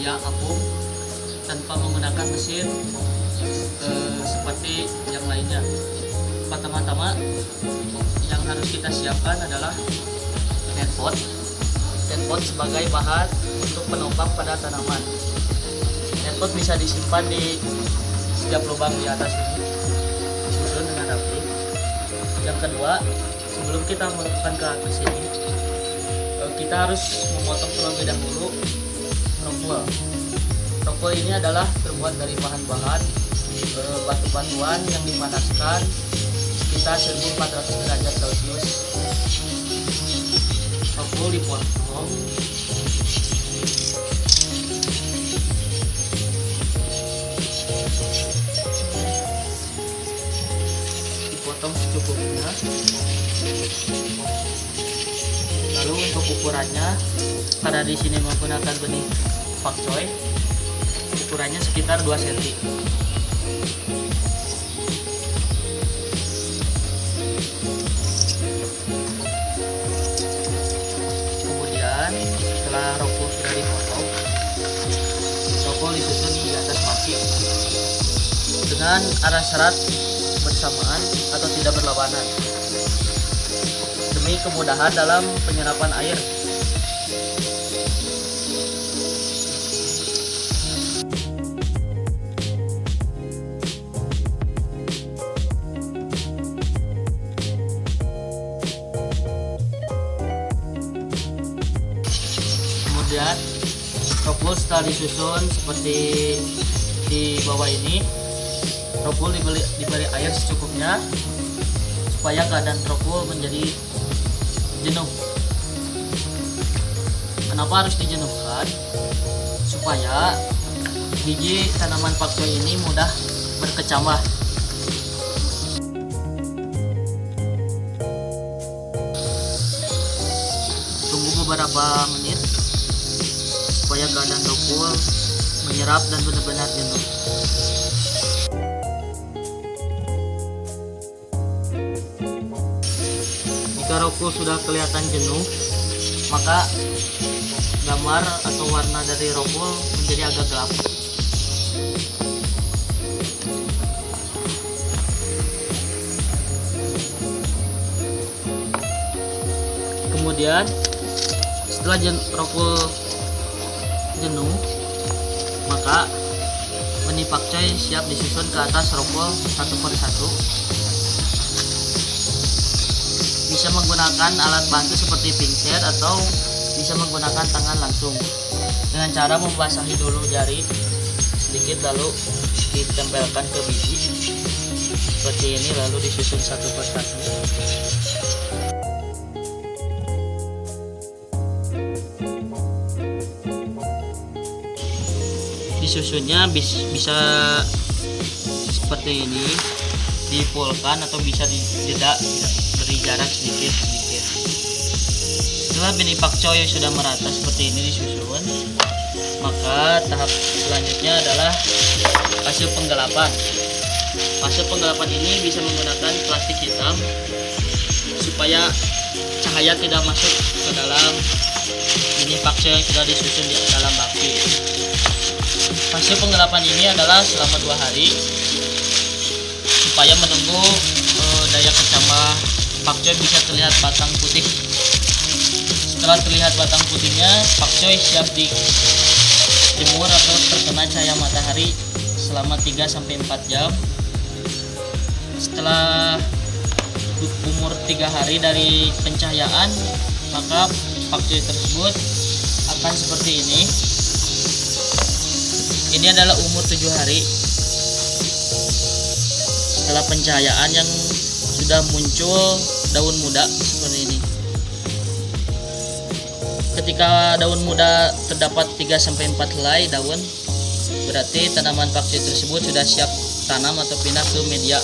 media apung tanpa menggunakan mesin seperti yang lainnya. Pertama-tama yang harus kita siapkan adalah netpot. Netpot sebagai bahan untuk penopang pada tanaman. Netpot bisa disimpan di setiap lubang di atas ini, disusun dengan rapi. Yang kedua, sebelum kita melakukan ke atas ini, kita harus memotong terlebih dahulu rockwool. Rockwool ini adalah terbuat dari bahan-bahan batu-batuan yang dipanaskan sekitar 1400 derajat Celcius. Rockwool dipotong secukupnya. Lalu untuk ukurannya, karena di sini menggunakan benih pakcoy, ukurannya sekitar 2 cm. Kemudian setelah rockwool sudah dipotong, rockwool disusun di atas maki dengan arah serat bersamaan atau tidak berlawanan demi kemudahan dalam penyerapan air. Kemudian rockwool setelah disusun seperti di bawah ini, rockwool diberi air secukupnya supaya keadaan rockwool menjadi jenuh. Kenapa harus dijenuhkan? Supaya biji tanaman pakcoy ini mudah berkecambah. Tunggu beberapa menit supaya keadaan rockwool menyerap dan benar-benar jenuh. Jika rockwool sudah kelihatan jenuh, maka gambar atau warna dari rockwool menjadi agak gelap. Kemudian setelah rockwool jenuh, maka benih pakcoy siap disusun ke atas rockwool satu per satu. Bisa menggunakan alat bantu seperti pinset atau bisa menggunakan tangan langsung dengan cara membasahi dulu jari sedikit lalu ditempelkan ke biji seperti ini, lalu disusun satu per satu. Disusunnya bisa seperti ini, dipulkan atau bisa dijeda, beri jarak sedikit. Setelah benih pakcoy sudah merata seperti ini disusun, maka tahap selanjutnya adalah hasil penggelapan. Hasil penggelapan ini bisa menggunakan plastik hitam supaya cahaya tidak masuk ke dalam benih pakcoy yang sudah disusun di dalam baki. Hasil penggelapan ini adalah selama 2 hari supaya menunggu daya kecambah pakcoy bisa terlihat batang putih. Setelah terlihat batang putihnya, pakcoy siap dijemur atau terkena cahaya matahari selama 3-4 jam. Setelah umur 3 hari dari pencahayaan, maka pakcoy tersebut akan seperti ini. Ini adalah umur 7 hari setelah pencahayaan yang sudah muncul daun muda seperti ini. Ketika daun muda terdapat 3-4 helai daun, berarti tanaman pakcoy tersebut sudah siap tanam atau pindah ke media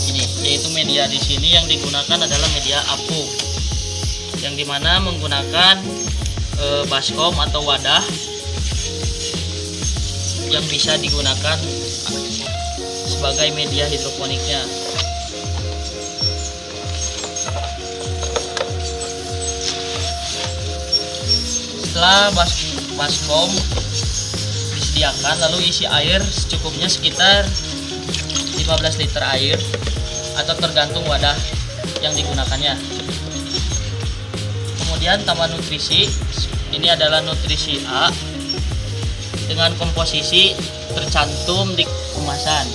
ini, yaitu media di sini yang digunakan adalah media apung, yang dimana menggunakan baskom atau wadah yang bisa digunakan sebagai media hidroponiknya. Setelah baskom disediakan, lalu isi air secukupnya sekitar 15 liter air atau tergantung wadah yang digunakannya. Kemudian tambah nutrisi, ini adalah nutrisi A dengan komposisi tercantum di kemasan.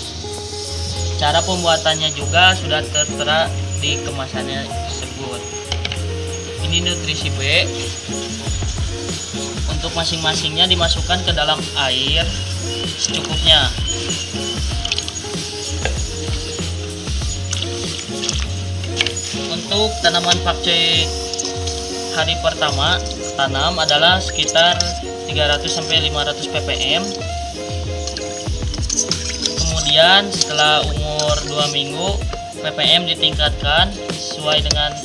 Cara pembuatannya juga sudah tertera di kemasannya tersebut. Ini nutrisi B. Untuk masing-masingnya dimasukkan ke dalam air secukupnya. Untuk tanaman pakcoy hari pertama tanam adalah sekitar 300-500 ppm. Kemudian setelah umur 2 minggu ppm ditingkatkan sesuai dengan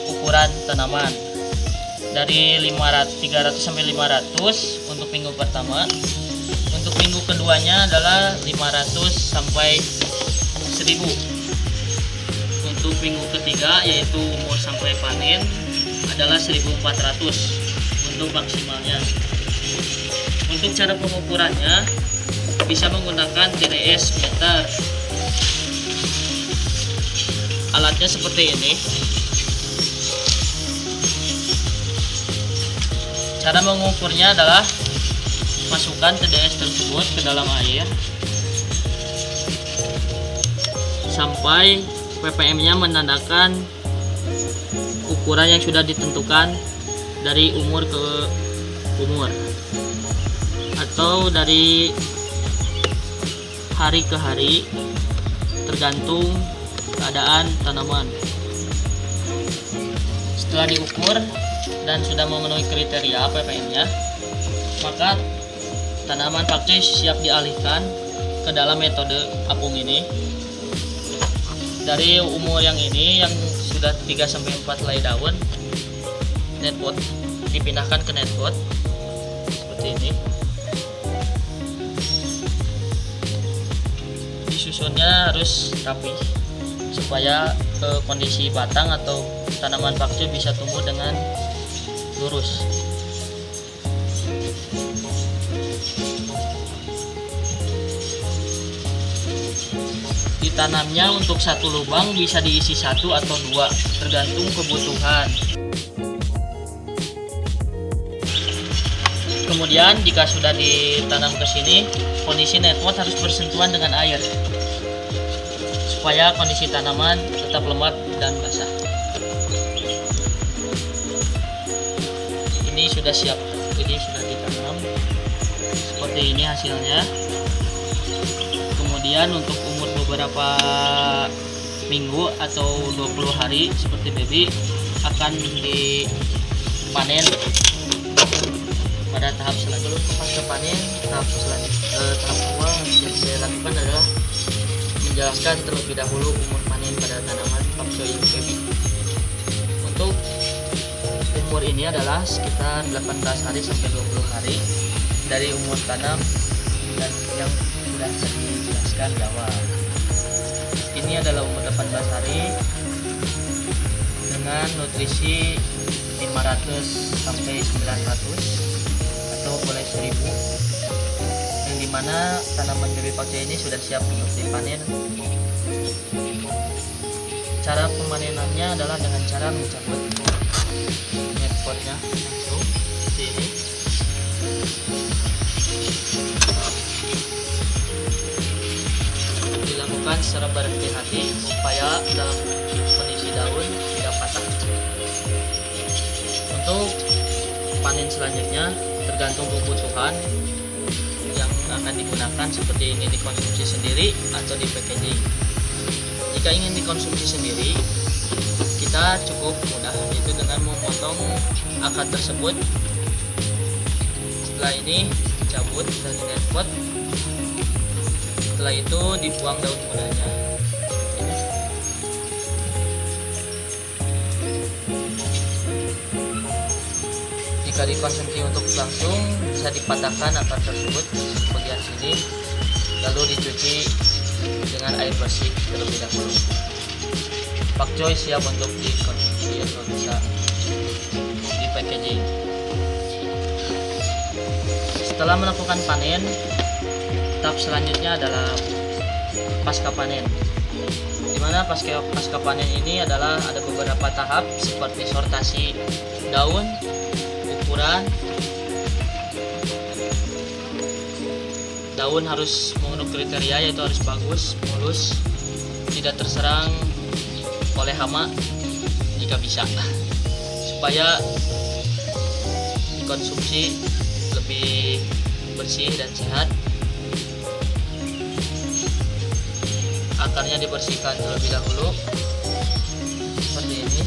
ukuran tanaman dari 300-500 untuk minggu pertama. Untuk minggu keduanya adalah 500 sampai 1000. Untuk minggu ketiga yaitu umur sampai panen adalah 1400 untuk maksimalnya. Untuk cara pengukurannya bisa menggunakan TDS meter. Alatnya seperti ini. Cara mengukurnya adalah masukkan TDS tersebut ke dalam air sampai ppm-nya menandakan ukuran yang sudah ditentukan dari umur ke umur atau dari hari ke hari tergantung keadaan tanaman. Setelah diukur dan sudah memenuhi kriteria ppm-nya, maka tanaman pakcoy siap dialihkan ke dalam metode apung ini. Dari umur yang ini yang sudah 3-4 helai daun, netpot dipindahkan ke netpot seperti ini. Disusunnya harus rapi supaya kondisi batang atau tanaman pakcoy bisa tumbuh dengan lurus. Ditanamnya untuk satu lubang bisa diisi 1 atau 2 tergantung kebutuhan. Kemudian jika sudah ditanam ke sini, kondisi netpot harus bersentuhan dengan air supaya kondisi tanaman tetap lembab dan basah. Ini sudah siap, ini sudah ditanam. Seperti ini hasilnya. Kemudian untuk umur beberapa minggu atau 20 hari seperti baby akan dipanen pada tahap selanjutnya. Pasca panen tahap kedua yang saya lakukan adalah menjelaskan terlebih dahulu umur panen pada tanaman pakcoy baby. Untuk umur ini adalah sekitar 18 hari sampai 20 hari dari umur tanam dan yang sudah saya jelaskan di awal. Ini adalah umur 18 hari dengan nutrisi 500 sampai 900 atau boleh 1000, yang dimana tanaman baby pakcoy ini sudah siap untuk dipanen. Cara pemanenannya adalah dengan cara mencabut netpotnya langsung seperti ini. Dilakukan secara berhati-hati supaya dalam kondisi daun tidak patah. Untuk panen selanjutnya tergantung kebutuhan yang akan digunakan, seperti ini dikonsumsi sendiri atau di packaging. Jika ingin dikonsumsi sendiri, kita cukup mudah, yaitu dengan memotong akar tersebut. Setelah ini cabut dari netpot. Setelah itu dibuang daun mudanya. Jika dikonsumsi untuk langsung, bisa dipatahkan akar tersebut di bagian sini, lalu dicuci dengan air bersih terlebih dahulu. Pakcoy siap untuk dikonsumsi atau bisa di packaging. Setelah melakukan panen, tahap selanjutnya adalah pasca panen. Dimana pasca panen ini adalah ada beberapa tahap seperti sortasi daun, ukuran. Daun harus memenuhi kriteria, yaitu harus bagus, mulus, tidak terserang oleh hama jika bisa, supaya dikonsumsi lebih bersih dan sehat. Akarnya dibersihkan terlebih dahulu seperti ini,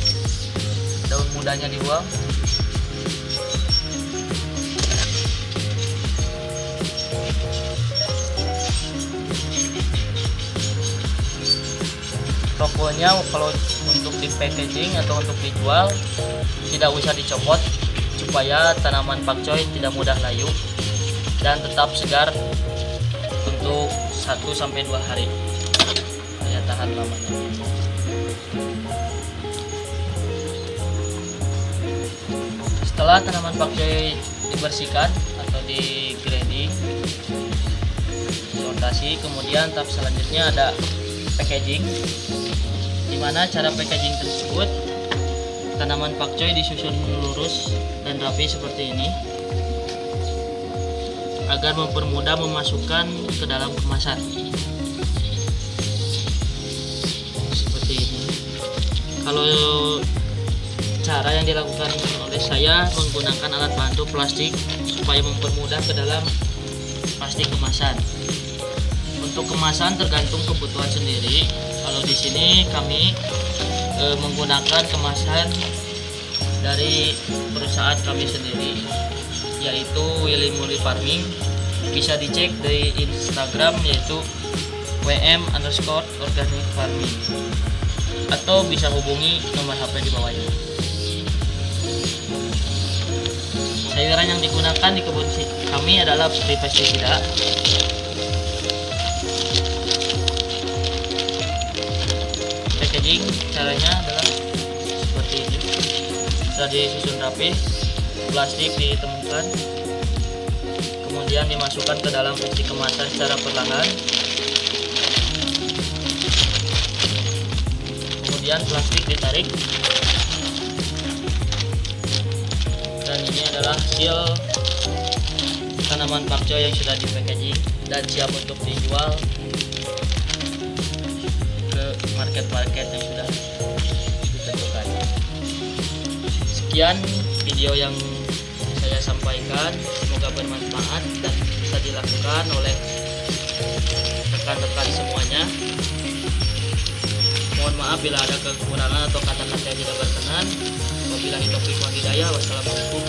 daun mudanya dibuang. Tokonya kalau untuk di packaging atau untuk dijual tidak usah dicopot, supaya tanaman pakcoy tidak mudah layu dan tetap segar untuk 1-2 hari, daya tahan lamanya. Setelah tanaman pakcoy dibersihkan atau di grading, sortasi, kemudian tahap selanjutnya ada packaging, di mana cara packaging tersebut tanaman pakcoy disusun lurus dan rapi seperti ini agar mempermudah memasukkan ke dalam kemasan seperti ini. Kalau cara yang dilakukan oleh saya menggunakan alat bantu plastik supaya mempermudah ke dalam plastik kemasan. Untuk kemasan tergantung kebutuhan sendiri. Kalau di sini kami menggunakan kemasan dari perusahaan kami sendiri, yaitu Willy Murray Farming. Bisa dicek di Instagram, yaitu WM_organic farming, atau bisa hubungi nomor HP di bawah ini. Sayuran yang digunakan di kebun kami adalah free pestisida. Packaging caranya adalah seperti ini, sudah disusun rapi, plastik ditemukan, kemudian dimasukkan ke dalam plastik kemasan secara perlahan, kemudian plastik ditarik, dan ini adalah hasil tanaman pakcoy yang sudah di packaging dan siap untuk dijual market-market yang sudah ditentukan. Sekian video yang saya sampaikan, semoga bermanfaat dan bisa dilakukan oleh rekan-rekan semuanya. Mohon maaf bila ada kekurangan atau kata-kata yang tidak berkenan. Wabillahi taufiq wal hidayah. Wassalamualaikum